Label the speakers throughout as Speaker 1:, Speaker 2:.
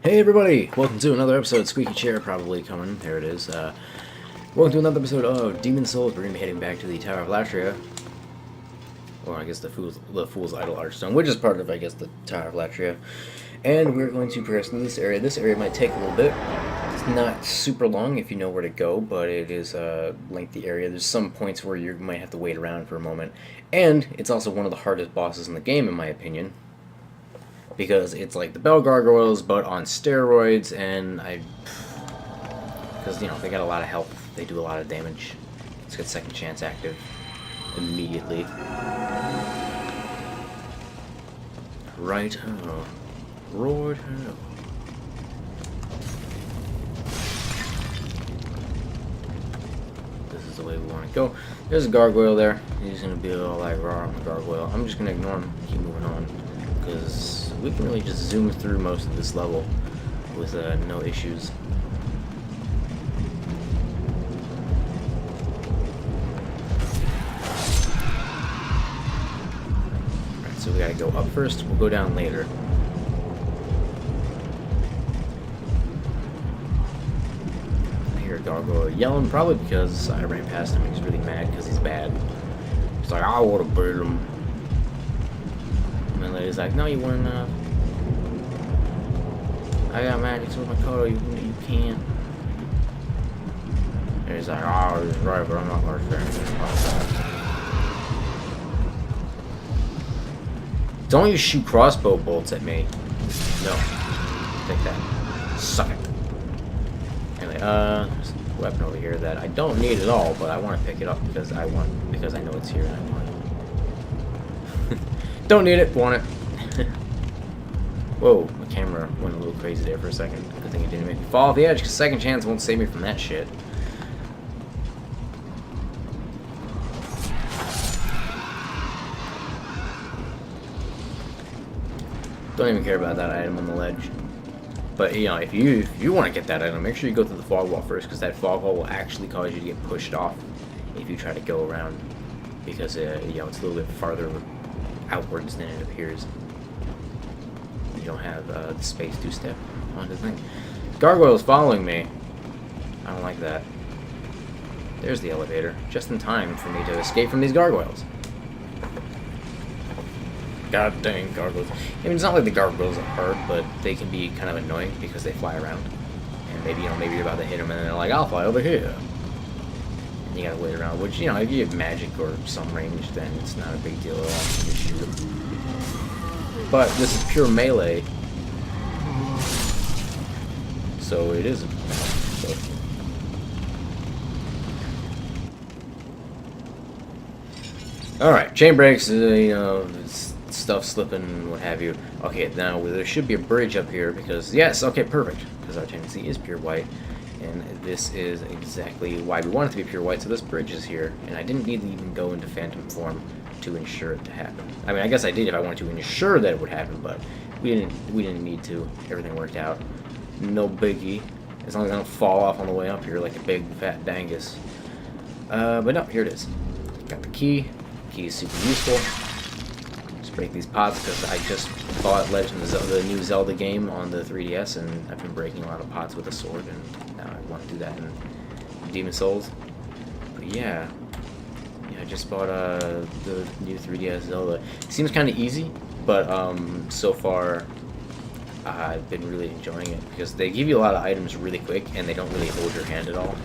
Speaker 1: Hey everybody! Welcome to another episode. Squeaky chair probably coming. There it is. Welcome to another episode of Demon Souls. We're going to be heading back to the Tower of Latria. Or I guess the Fool's Idol Archstone, which is part of, I guess, the Tower of Latria. And we're going to progress into this area. This area might take a little bit. It's not super long if you know where to go, but it is a lengthy area. There's some points where you might have to wait around for a moment. And it's also one of the hardest bosses in the game, in my opinion. Because it's like the Bell Gargoyles, but on steroids, and because, you know, they got a lot of health, they do a lot of damage. Let's get second chance active immediately. Right, Lord, This is the way we want to go. There's a gargoyle there. He's gonna be all like raw on the gargoyle. I'm just gonna ignore him, keep moving on, because we can really just zoom through most of this level with no issues. Alright, so we gotta go up first, we'll go down later. I hear a gargoyle yelling, probably because I ran past him and he's really mad because he's bad. He's like, I would've beat him. And the lady's like, no, you weren't enough. I got magic with my color, you can't. And he's like, oh, he's right, but I'm not gonna share this. Don't you shoot crossbow bolts at me. No. Take that. Suck it. Anyway, there's a weapon over here that I don't need at all, but I want to pick it up because I know it's here and I want it. Don't need it, want it. Whoa, my camera went a little crazy there for a second. Good thing it didn't make me fall off the edge, because second chance won't save me from that shit. Don't even care about that item on the ledge. But, you know, if you want to get that item, make sure you go through the fog wall first, because that fog wall will actually cause you to get pushed off if you try to go around. Because, you know, it's a little bit farther outwards than it appears. You don't have the space to step onto the thing. Gargoyle's following me. I don't like that. There's the elevator, just in time for me to escape from these gargoyles. God dang gargoyles. I mean, it's not like the gargoyles are hard, but they can be kind of annoying because they fly around. And maybe, you know, maybe you're about to hit them and they're like, I'll fly over here. And you gotta wait around, which, you know, if you have magic or some range, then it's not a big deal at all. You can shoot them. But this is pure melee. So it is. So. Alright, chain breaks, you know, stuff slipping, what have you. Okay, now there should be a bridge up here because, yes, okay, perfect. Because our tendency is pure white. And this is exactly why we want it to be pure white, so this bridge is here. And I didn't need to even go into phantom form to ensure it to happen. I mean, I guess I did if I wanted to ensure that it would happen, but we didn't need to. Everything worked out. No biggie. As long as I don't fall off on the way up here like a big fat dangus. But no, here it is. Got the key. Key is super useful. Just break these pots because I just bought Legend of Zelda, the new Zelda game on the 3DS, and I've been breaking a lot of pots with a sword, and now I want to do that in Demon Souls. But yeah. I just bought the new 3DS Zelda. It seems kind of easy, but so far I've been really enjoying it because they give you a lot of items really quick and they don't really hold your hand at all.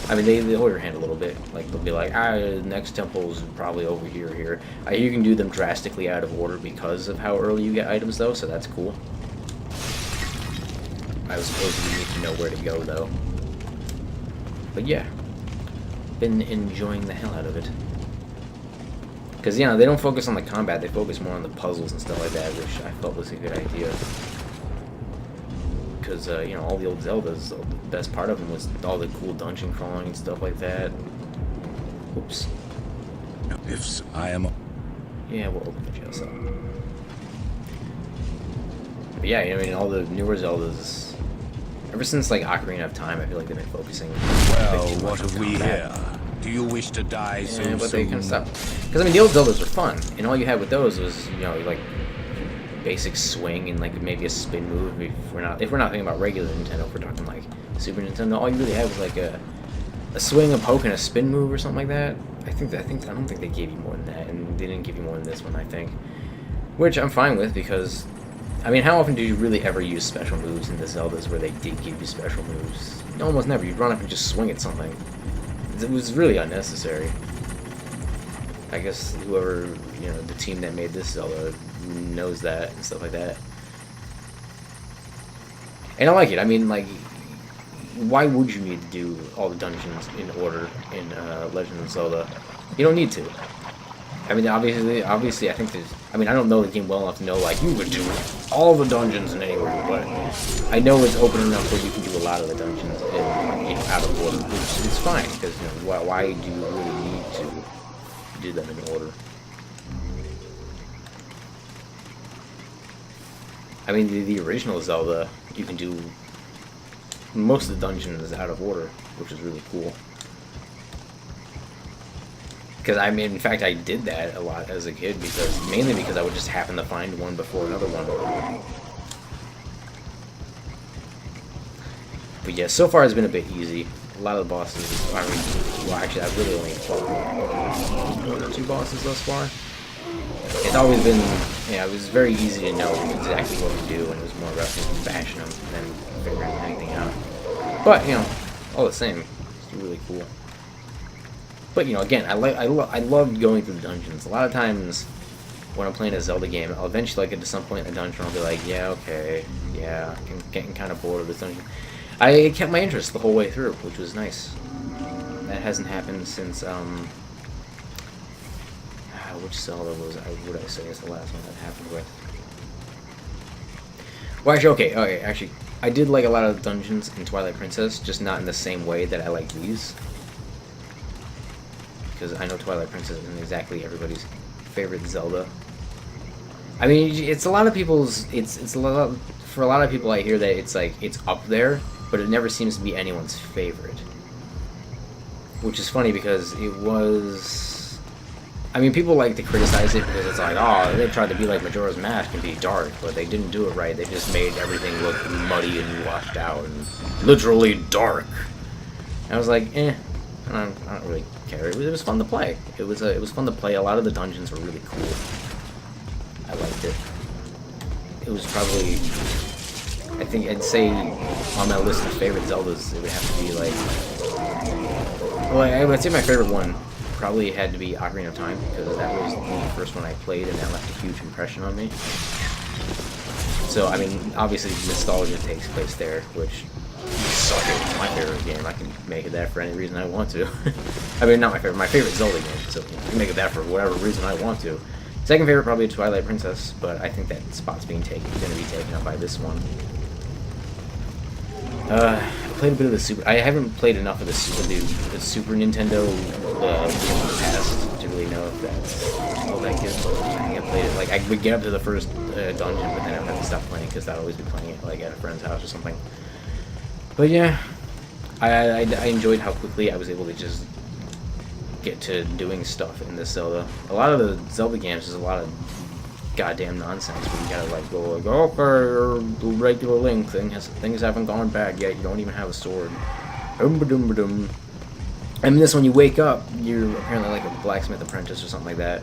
Speaker 1: I mean, they hold your hand a little bit. Like, they'll be like, the next temple's probably over here or here. You can do them drastically out of order because of how early you get items, though, so that's cool. I suppose you need to know where to go, though. But yeah. Been enjoying the hell out of it. Because, you know, they don't focus on the combat, they focus more on the puzzles and stuff like that, which I felt was a good idea. Because, you know, all the old Zeldas, the best part of them was all the cool dungeon crawling and stuff like that. Oops.
Speaker 2: If I am...
Speaker 1: Yeah, we'll open the jail cell. But yeah, I mean, all the newer Zeldas... Ever since, like, Ocarina of Time, I feel like they've been focusing...
Speaker 2: Well, what have we here? Do you wish to die so soon?
Speaker 1: But they can stop. Because, I mean, the old Zeldas are fun, and all you had with those was, you know, like, basic swing and like maybe a spin move. If we're not thinking about regular Nintendo, if we're talking like Super Nintendo, all you really had was like a swing, a poke, and a spin move or something like that. I don't think they gave you more than that, and they didn't give you more than this one, I think. Which I'm fine with, because I mean, how often do you really ever use special moves in the Zeldas where they did give you special moves? Almost never. You'd run up and just swing at something. It was really unnecessary. I guess whoever, the team that made this Zelda knows that and stuff like that. And I like it. I mean, like, why would you need to do all the dungeons in order in Legend of Zelda? You don't need to. I mean, obviously, I think there's... I mean, I don't know the game well enough to know, like, you would do all the dungeons in any order, but I know it's open enough where you can do a lot of the dungeons in, out of order, which is fine, because, why do you really need to do them in order? I mean, the original Zelda, you can do most of the dungeons out of order, which is really cool. Because I mean, in fact, I did that a lot as a kid, mainly because I would just happen to find one before another one. But yeah, so far it's been a bit easy. A lot of the bosses are, well, actually, I've really only fought 1 or 2 bosses thus far. It's always been, it was very easy to know exactly what to do, and it was more about just bashing them than figuring anything out. But, all the same, it's really cool. But, again, I love going through the dungeons. A lot of times, when I'm playing a Zelda game, I'll eventually get to some point in the dungeon, I'll be like, yeah, okay, yeah, I'm getting kind of bored of this dungeon. I kept my interest the whole way through, which was nice. That hasn't happened since, which Zelda would I say is the last one that happened with? Well, actually, okay, actually, I did like a lot of the dungeons in Twilight Princess, just not in the same way that I like these. Because I know Twilight Princess isn't exactly everybody's favorite Zelda. I mean, it's a lot of people's. It's a lot for a lot of people. I hear that it's like it's up there, but it never seems to be anyone's favorite. Which is funny because it was. I mean, people like to criticize it because it's like, oh, they tried to be like Majora's Mask and be dark, but they didn't do it right. They just made everything look muddy and washed out and literally dark. And I was like, I don't really care. It was fun to play. It was fun to play. A lot of the dungeons were really cool. I liked it. It was probably, I think I'd say on that list of favorite Zeldas, it would have to be like, well, I would say my favorite one probably had to be Ocarina of Time, because that was the first one I played and that left a huge impression on me. So, I mean, obviously nostalgia takes place there, which suck it. It's my favorite game. I can make it that for any reason I want to. I mean, not my favorite Zelda game, so I can make it that for whatever reason I want to. Second favorite, probably Twilight Princess, but I think that spot's going to be taken up by this one. I played a bit of the Super. I haven't played enough of the Super Nintendo in the past to really know if that's all that good. I think I played it. Like, I would get up to the first dungeon, but then I would have to stop playing because I'd always be playing it like at a friend's house or something. But yeah, I enjoyed how quickly I was able to just get to doing stuff in this Zelda. A lot of the Zelda games, there's a lot of goddamn nonsense where you gotta like go like, okay, the regular Link things haven't gone bad yet. You don't even have a sword. And this one, you wake up, you're apparently like a blacksmith apprentice or something like that.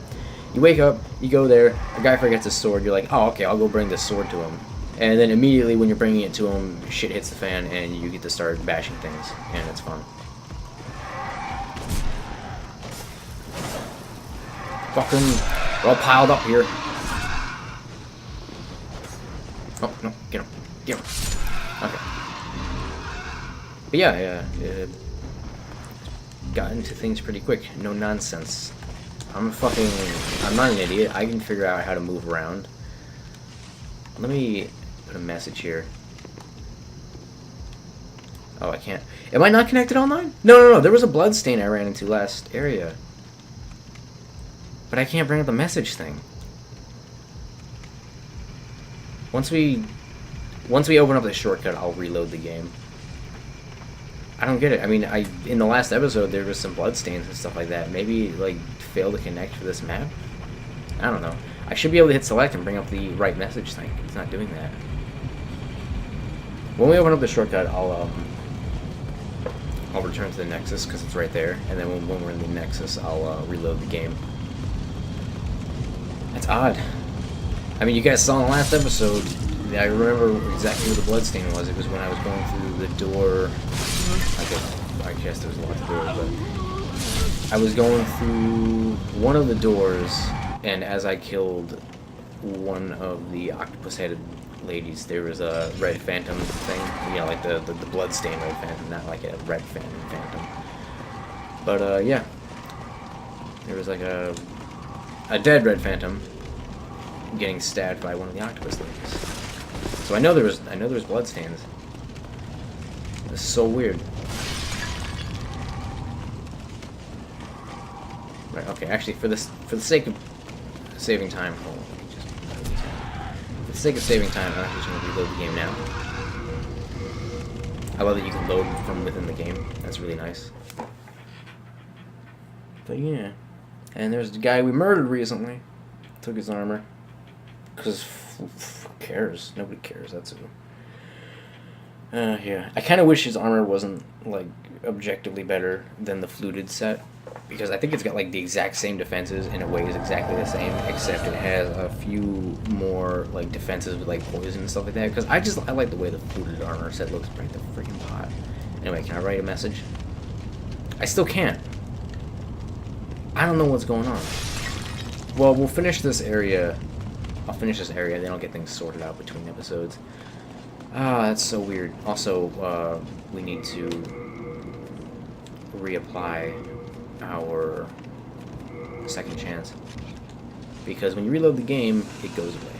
Speaker 1: You wake up, you go there, a guy forgets his sword. You're like, oh, okay, I'll go bring this sword to him. And then immediately when you're bringing it to him, shit hits the fan and you get to start bashing things, and it's fun. Fucking, we're all piled up here. Oh, no, get him. Get him. Okay. But yeah, got into things pretty quick. No nonsense. I'm not an idiot. I can figure out how to move around. Let me put a message here. Oh, I can't. Am I not connected online? No. There was a blood stain I ran into last area. But I can't bring up the message thing. Once we open up the shortcut, I'll reload the game. I don't get it. I mean, in the last episode there was some blood stains and stuff like that. Maybe like failed to connect for this map. I don't know. I should be able to hit select and bring up the right message thing. It's not doing that. When we open up the shortcut, I'll return to the Nexus because it's right there, and then when we're in the Nexus, I'll reload the game. That's odd. I mean, you guys saw in the last episode, I remember exactly where the bloodstain was. It was when I was going through the door. I guess there was lots of doors, but I was going through one of the doors, and as I killed one of the octopus-headed ladies, there was a red phantom thing, you know, like the bloodstained red phantom, not like a red phantom. But yeah, there was like a dead red phantom getting stabbed by one of the octopus ladies. So I know there was bloodstains. This is so weird. Right, okay, actually for the sake of saving time, hold on, let me just for the sake of saving time, I'm actually just gonna reload the game now. I love that you can load from within the game. That's really nice. But yeah. And there's the guy we murdered recently. Took his armor. Because who cares? Nobody cares. That's who. Yeah. I kind of wish his armor wasn't, like, objectively better than the fluted set. Because I think it's got, like, the exact same defenses in a way is exactly the same. Except it has a few more, like, defenses with, like, poison and stuff like that. Because I like the way the fluted armor set looks right the freaking pot. Anyway, can I write a message? I still can't. I don't know what's going on. Well, we'll finish this area. I'll finish this area, then I'll get things sorted out between episodes. Ah, that's so weird. Also, we need to reapply our second chance. Because when you reload the game, it goes away.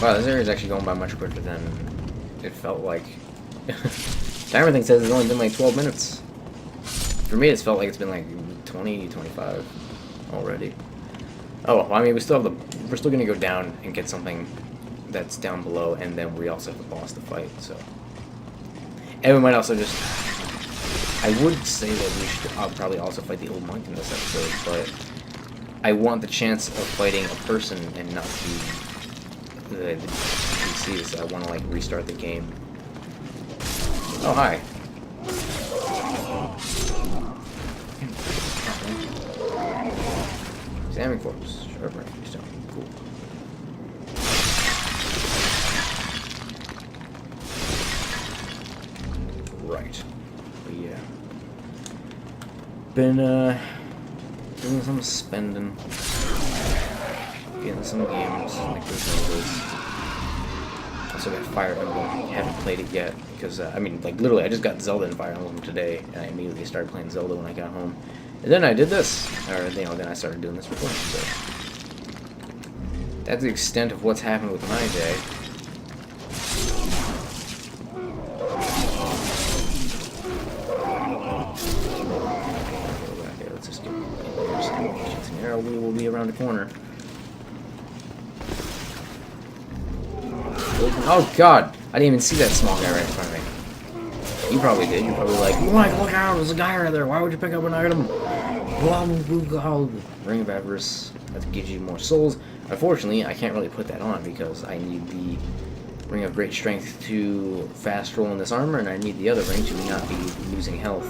Speaker 1: Wow, this area is actually going by much quicker than it felt like. Timer thing says it's only been like 12 minutes. For me, it's felt like it's been like 20, 25 already. Oh, well, I mean, we're still gonna go down and get something that's down below, and then we also have a boss to fight. So, and we might also just. I would say that we should probably also fight the old monk in this episode, but I want the chance of fighting a person and not the PC, so I want to like restart the game. Oh, hi. Examine corpse. Sharp range stone. Cool. Right. But yeah. Been doing some spending. Getting some games like this. Also got Fire Emblem. Haven't played it yet because I mean, like literally, I just got Zelda and Fire Emblem today, and I immediately started playing Zelda when I got home. And then I did this, or you know, then I started doing this recording. So that's the extent of what's happened with my day. Okay, let's just get in here. We will be around the corner. Oh god! I didn't even see that small guy right in front of me. You probably did. You're probably like, look out! There's a guy right there. Why would you pick up an item? Ring of Avarice. That gives you more souls. Unfortunately, I can't really put that on because I need the Ring of Great Strength to fast roll in this armor, and I need the other ring to not be losing health.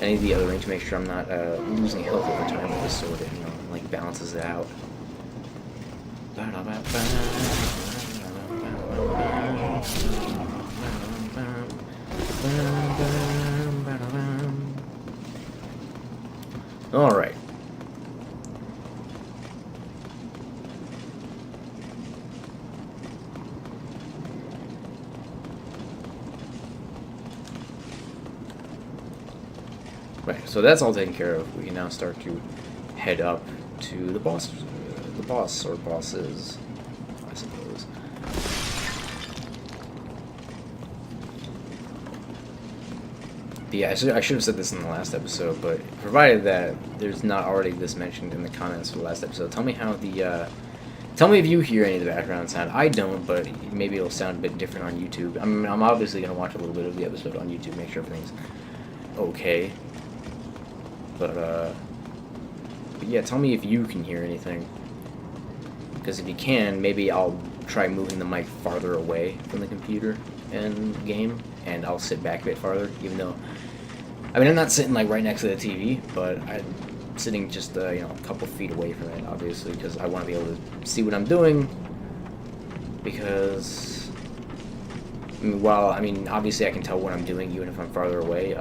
Speaker 1: I need the other ring to make sure I'm not losing health over time with this sword. It, you know, like balances it out. All right. Right, so that's all taken care of. We can now start to head up to the boss or bosses, I suppose. But yeah, I should have said this in the last episode, but provided that there's not already this mentioned in the comments for the last episode, tell me how Tell me if you hear any of the background sound. I don't, but maybe it'll sound a bit different on YouTube. I'm obviously going to watch a little bit of the episode on YouTube, make sure everything's okay. But yeah, tell me if you can hear anything. Because if you can, maybe I'll try moving the mic farther away from the computer and game, and I'll sit back a bit farther, even though... I mean, I'm not sitting, like, right next to the TV, but I'm sitting just, you know, a couple feet away from it, obviously, because I want to be able to see what I'm doing, because... I mean, obviously I can tell what I'm doing even if I'm farther away.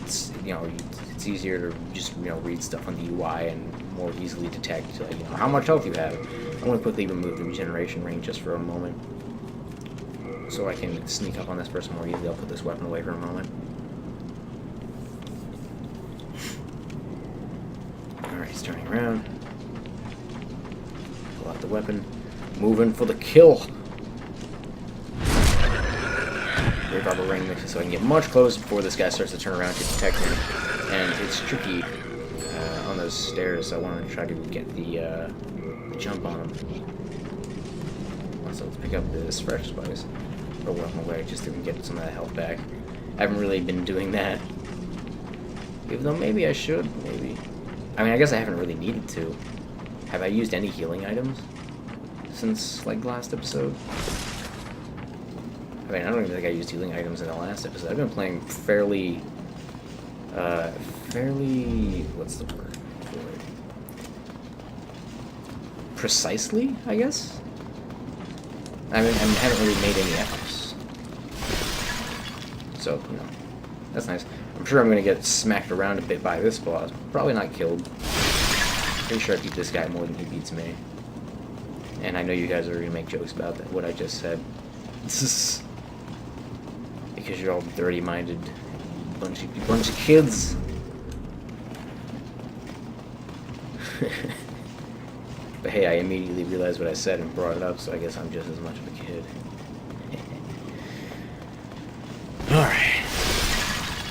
Speaker 1: It's, you know, it's easier to just, you know, read stuff on the UI and more easily detect, like, you know, how much health you have. I'm going to quickly remove the regeneration ring just for a moment, so I can sneak up on this person more easily. I'll put this weapon away for a moment. Alright, he's turning around. Pull out the weapon. Moving for the kill. Revive a ring so I can get much closer before this guy starts to turn around to detect me. And it's tricky on those stairs, so I want to try to get the jump on him. So let's pick up this fresh spice. Or weapon away just so we can get some of that health back. I haven't really been doing that. Even though maybe I should, maybe. I mean, I guess I haven't really needed to. Have I used any healing items since, like, last episode? I mean, I don't even think I used healing items in the last episode. I've been playing fairly, what's the word for it? Precisely, I guess? I mean, I haven't really made any efforts. So, you know, that's nice. I'm sure I'm going to get smacked around a bit by this boss. Probably not killed. Pretty sure I beat this guy more than he beats me. And I know you guys are going to make jokes about that, what I just said. Because you're all dirty-minded bunch of kids. But hey, I immediately realized what I said and brought it up, so I guess I'm just as much of a kid. Alright.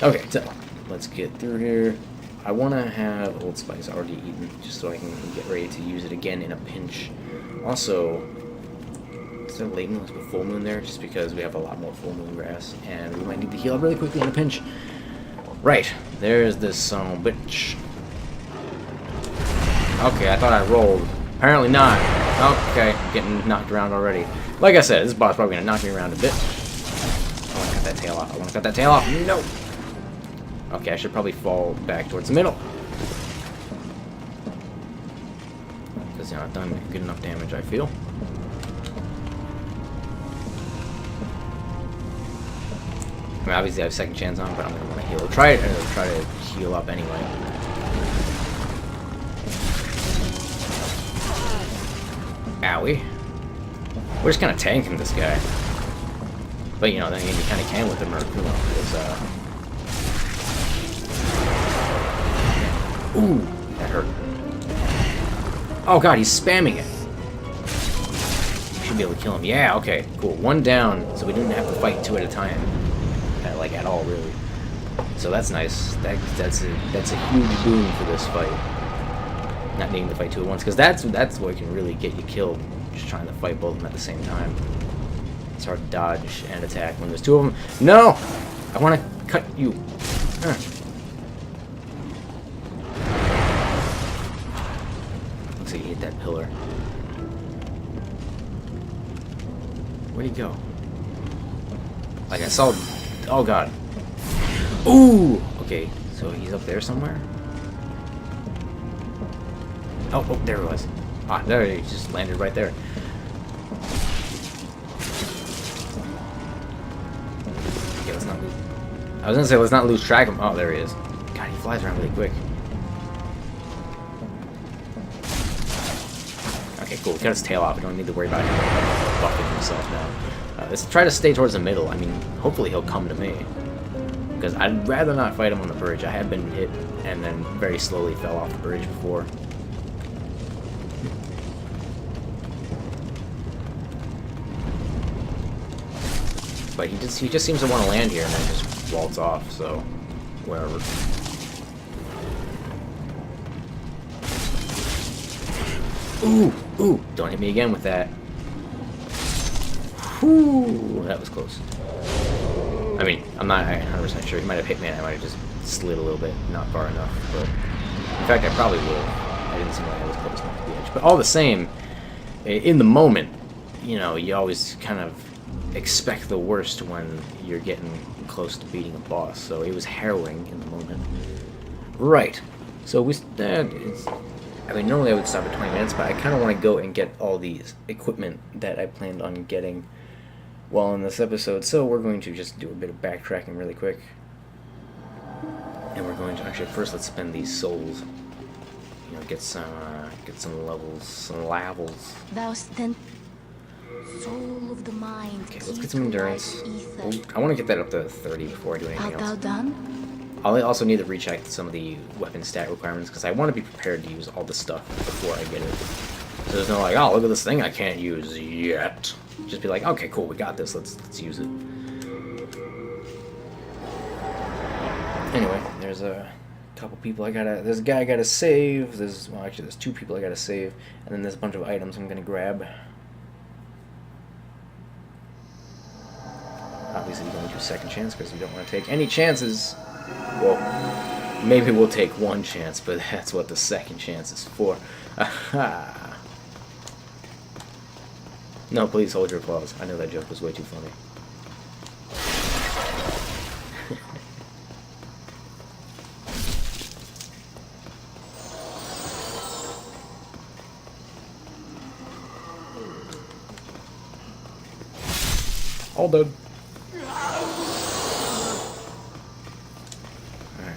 Speaker 1: Okay, so let's get through here. I want to have Old Spice already eaten, just so I can get ready to use it again in a pinch. Also, is there late moon? Let's put full moon there, just because we have a lot more full moon grass, and we might need to heal up really quickly in a pinch. Right, there's this son of a bitch. Okay, I thought I rolled. Apparently not. Okay, getting knocked around already. Like I said, this boss is probably gonna knock me around a bit. I want to cut that tail off. I want to cut that tail off. No. Okay, I should probably fall back towards the middle. Because, you know, I've done good enough damage, I feel. I mean, obviously I have second chance on, but I'm going to want to heal. Try to heal up anyway. Owie. We're just kind of tanking this guy. But, you know, then you kind of can with him, or, you know, because, ooh, that hurt. Oh god, he's spamming it. Should be able to kill him. Yeah, okay, cool. One down, so we didn't have to fight two at a time. Like, at all, really. So that's nice. That's a huge boon for this fight. Not needing to fight two at once, because that's what can really get you killed. Just trying to fight both of them at the same time. It's hard to dodge and attack when there's two of them. No! I want to cut you. Looks like you hit that pillar. Where'd he go? Like, I saw... Oh god. Ooh! Okay, so he's up there somewhere? Oh, there he was. Ah, there he just landed right there. Okay, let's not lose. I was gonna say let's not lose track of him. Oh, there he is. God, he flies around really quick. Okay, cool. Cut his tail off. I don't need to worry about him buffing himself now. Let's try to stay towards the middle. I mean, hopefully he'll come to me. Because I'd rather not fight him on the bridge. I have been hit and then very slowly fell off the bridge before. But he just seems to want to land here and then just waltz off, so whatever. Ooh, ooh, don't hit me again with that. Whew, that was close. I mean, I'm not 100% sure. He might have hit me and I might have just slid a little bit, not far enough. But in fact, I probably would have. I didn't seem like I was close enough to the edge. But all the same, in the moment, you know, you always kind of expect the worst when you're getting close to beating a boss. So it was harrowing in the moment. Right. So we... I mean, normally I would stop at 20 minutes, but I kind of want to go and get all these equipment that I planned on getting while in this episode. So we're going to just do a bit of backtracking really quick. And we're going to... Actually, first let's spend these souls. You know, get some levels, some levels.
Speaker 3: Thou then soul of the mind.
Speaker 1: Okay, let's get some endurance. I want to get that up to 30 before I do anything
Speaker 3: Art
Speaker 1: else.
Speaker 3: thou done?
Speaker 1: I'll also need to recheck some of the weapon stat requirements because I want to be prepared to use all the stuff before I get it. So there's no like, oh, look at this thing I can't use yet. Just be like, okay, cool, we got this. Let's use it. Anyway, there's a couple people there's a guy I gotta save. Well, actually, there's 2 people I gotta save, and then there's a bunch of items I'm gonna grab. Obviously, you don't do second chance because you don't want to take any chances. Well, maybe we'll take one chance, but that's what the second chance is for. Aha! No, please hold your applause. I know that joke was way too funny. All done.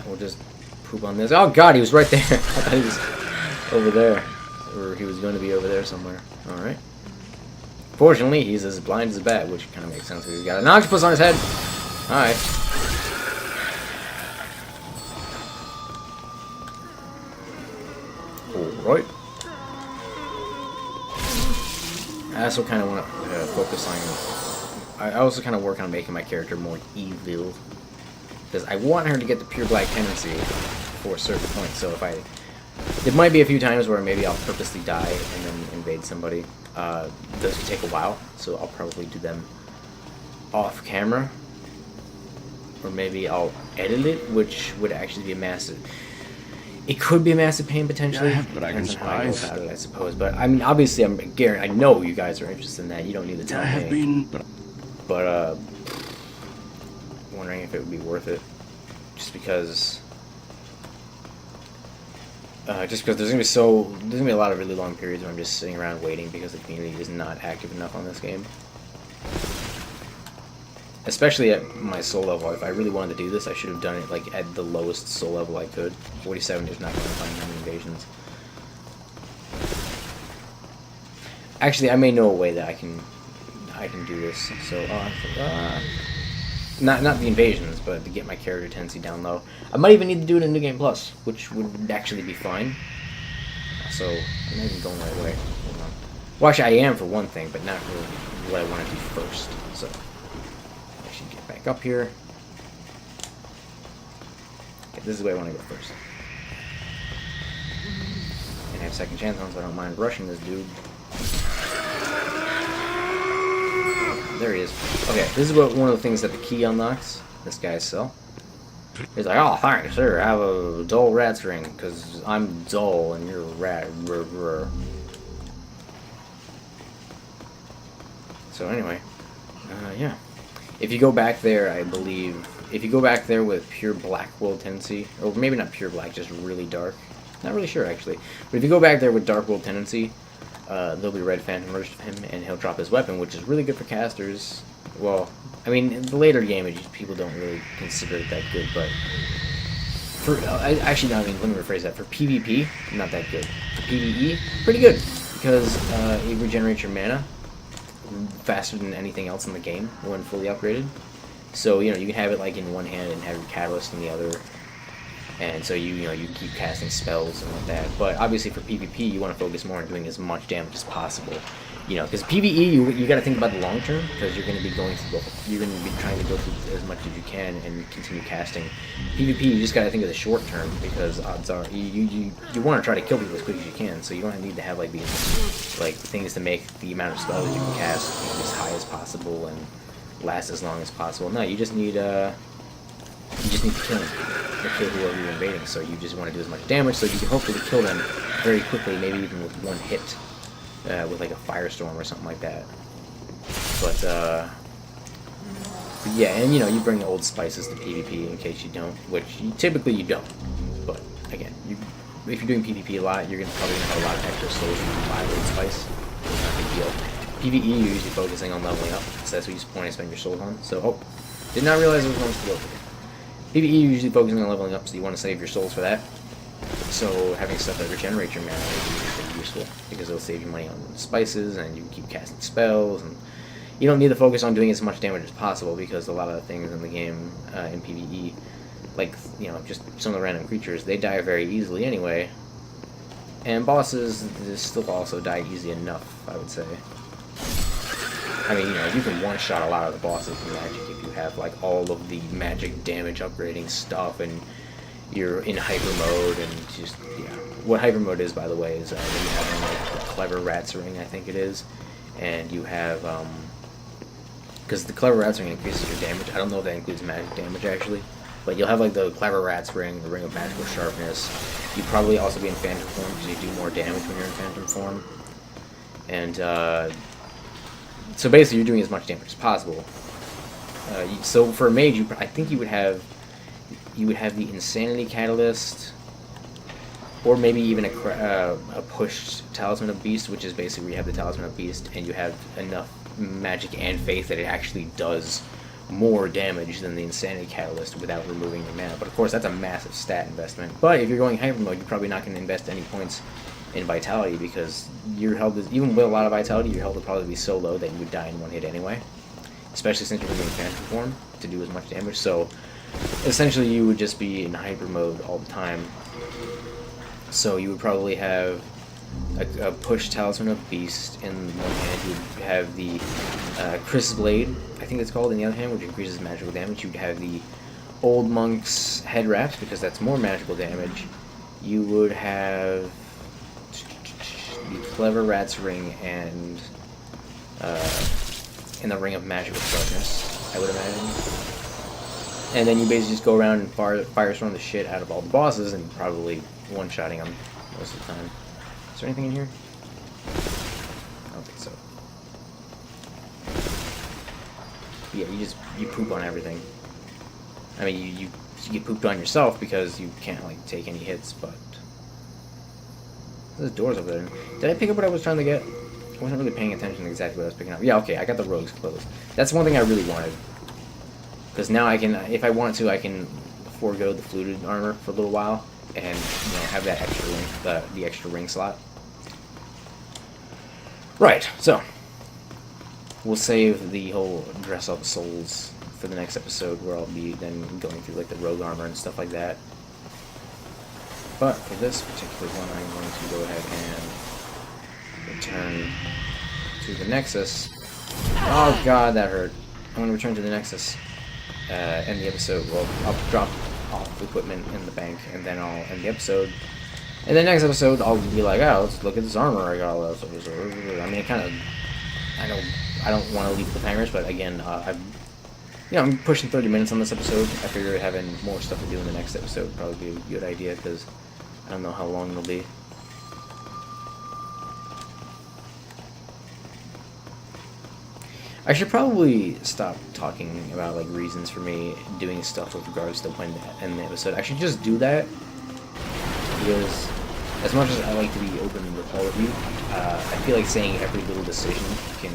Speaker 1: We'll just poop on this. Oh god, he was right there. I thought he was over there. Or he was going to be over there somewhere. Alright. Fortunately, he's as blind as a bat, which kind of makes sense because he's got an octopus on his head. Alright. Alright. I also kind of want to focus on... I also kind of work on making my character more evil. Because I want her to get the pure black tendency for a certain point. So if I... There might be a few times where maybe I'll purposely die and then invade somebody. Those can take a while, so I'll probably do them off camera. Or maybe I'll edit it, which would actually be a massive... It could be a massive pain potentially.
Speaker 2: Yeah, but I can
Speaker 1: spice it, I suppose. But I mean, obviously, I know you guys are interested in that. You don't need to tell me.
Speaker 2: I have been...
Speaker 1: But wondering if it would be worth it, just because there's gonna be a lot of really long periods where I'm just sitting around waiting because the community is not active enough on this game. Especially at my soul level. If I really wanted to do this, I should have done it like at the lowest soul level I could. 47 is not going to find many invasions. Actually, I may know a way that I can do this. So, not the invasions, but to get my character tendency down low. I might even need to do it in New Game Plus, which would actually be fine. So, I'm not even going the right way. Hold on. Well, actually, I am for one thing, but not really what I want to do first. So, I should get back up here. Okay, this is the way I want to go first. And I have second chance on, so I don't mind rushing this dude. There he is. Okay, this is one of the things that the key unlocks. This guy's cell. He's like, oh, thanks, sir. Have a dull rat's ring, because I'm dull and you're a rat. So anyway, yeah. If you go back there, I believe, if you go back there with pure black world tendency, or maybe not pure black, just really dark. Not really sure, actually. But if you go back there with dark world tendency, there'll be red phantom merged of him, and he'll drop his weapon, which is really good for casters. Well, I mean, in the later game, people don't really consider it that good, but for actually, no, I mean, let me rephrase that. For PvP, not that good. For PvE, pretty good, because it regenerates your mana faster than anything else in the game when fully upgraded. So, you know, you can have it like in one hand and have your catalyst in the other. And so you keep casting spells and like that. But obviously for PvP, you want to focus more on doing as much damage as possible. You know, because PVE, you got to think about the long term, because you're going to be you're going to be trying to go through as much as you can and continue casting. PvP, you just got to think of the short term, because odds are you want to try to kill people as quick as you can, so you don't need to have like these like things to make the amount of spells you can cast as high as possible and last as long as possible. No, you just need to kill them or kill whoever you're invading. So you just want to do as much damage, so you can hopefully kill them very quickly, maybe even with one hit. With like a firestorm or something like that. But yeah, and you know, you bring old spices to PvP in case you don't, which typically you don't. But again, if you're doing PvP a lot, you're probably gonna have a lot of extra souls when you buy old spice. It's not a big deal. PvE, you're usually focusing on leveling up, so that's what you want to spend your souls on. So, oh, did not realize there was one to go over here. PvE, you're usually focusing on leveling up, so you want to save your souls for that. So having stuff that regenerates your mana is pretty useful, because it'll save you money on spices, and you can keep casting spells, and you don't need to focus on doing as much damage as possible, because a lot of the things in the game in PvE, like, you know, just some of the random creatures, they die very easily anyway, and bosses still also die easy enough, I would say. I mean, you know, you can one-shot a lot of the bosses in Magic if you have like all of the magic damage upgrading stuff, and you're in hyper mode, and just, yeah. What hyper mode is, by the way, is when you have like the Clever Rat's Ring, I think it is, and you have, because the Clever Rat's Ring increases your damage. I don't know if that includes magic damage, actually, but you'll have like the Clever Rat's Ring, the Ring of Magical Sharpness. You'd probably also be in Phantom form, because you do more damage when you're in Phantom form, and, so basically you're doing as much damage as possible. So for a mage, I think you would have the Insanity Catalyst, or maybe even a pushed Talisman of Beast, which is basically where you have the Talisman of Beast and you have enough magic and faith that it actually does more damage than the Insanity Catalyst without removing your mana. But of course, that's a massive stat investment. But if you're going hyper mode, you're probably not going to invest any points in Vitality, because your health is, even with a lot of Vitality, your health would probably be so low that you would die in one hit anyway. Especially since you're going to be in Phantom form to do as much damage. So essentially, you would just be in hyper mode all the time. So you would probably have a push Talisman of Beast in one hand. You would have the Chris Blade, I think it's called, in the other hand, which increases magical damage. You would have the Old Monk's Head Wraps, because that's more magical damage. You would have the Clever Rat's Ring and the Ring of Magical Sharpness, I would imagine. And then you basically just go around and firestorm the shit out of all the bosses, and probably one-shotting them most of the time. Is there anything in here? I don't think so. But yeah, you poop on everything. I mean, you get pooped on yourself because you can't like take any hits, but there's doors over there. Did I pick up what I was trying to get? I wasn't really paying attention to exactly what I was picking up. Yeah, okay, I got the rogue's clothes. That's one thing I really wanted. Because now I can, if I want to, I can forego the fluted armor for a little while, and have that extra ring, the extra ring slot. Right, so we'll save the whole dress up souls for the next episode, where I'll be then going through like the rogue armor and stuff like that. But for this particular one, I'm going to go ahead and return to the Nexus. Oh god, that hurt. I'm going to return to the Nexus. End the episode. Well, I'll drop off equipment in the bank, and then I'll end the episode. And the next episode, I'll be like, oh, let's look at this armor I got. I mean, it kind of, I don't want to leave cliffhangers, but again, I'm pushing 30 minutes on this episode. I figure having more stuff to do in the next episode would probably be a good idea, because I don't know how long it'll be. I should probably stop talking about like reasons for me doing stuff with regards to when to end the episode. I should just do that, because as much as I like to be open with all of you, I feel like saying every little decision can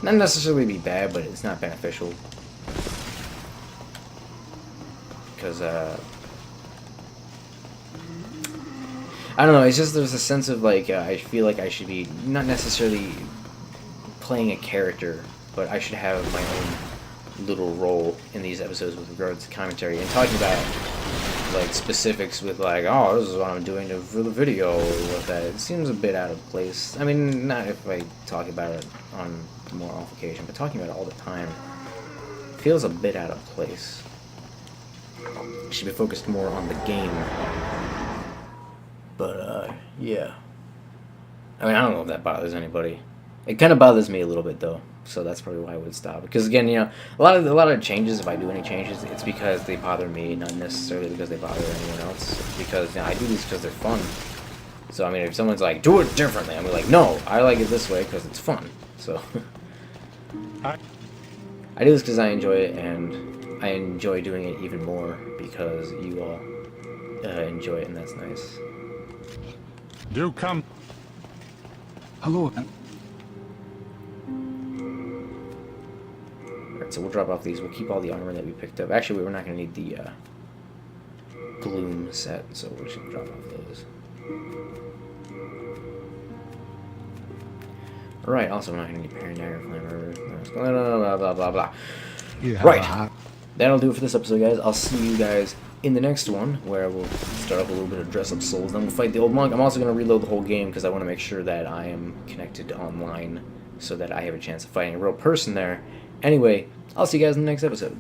Speaker 1: not necessarily be bad, but it's not beneficial. Because I don't know, it's just there's a sense of like I feel like I should be not necessarily playing a character, but I should have my own little role in these episodes with regards to commentary and talking about like specifics with like, oh, this is what I'm doing for the video or what that. It seems a bit out of place. I mean, not if I talk about it on more off occasion, but talking about it all the time feels a bit out of place. It should be focused more on the game. But yeah. I mean, I don't know if that bothers anybody. It kind of bothers me a little bit though, so that's probably why I would stop. Because again, you know, a lot of changes, if I do any changes, it's because they bother me, not necessarily because they bother anyone else. Because, you know, I do these because they're fun. So I mean, if someone's like, do it differently, I'm like, no, I like it this way because it's fun. So I do this because I enjoy it, and I enjoy doing it even more because you all enjoy it, and that's nice.
Speaker 2: Do come.
Speaker 4: Hello.
Speaker 1: Alright, so we'll drop off these. We'll keep all the armor that we picked up. Actually, we're not going to need the gloom set, so we're just going to drop off those. Alright, also we're not going to need parry dagger, flammer, blah, blah, blah, blah.
Speaker 4: Yeah.
Speaker 1: Right. That'll do it for this episode, guys. I'll see you guys in the next one, where we'll start up a little bit of dress-up souls, then we'll fight the old monk. I'm also going to reload the whole game, because I want to make sure that I am connected online, so that I have a chance of fighting a real person there. Anyway, I'll see you guys in the next episode.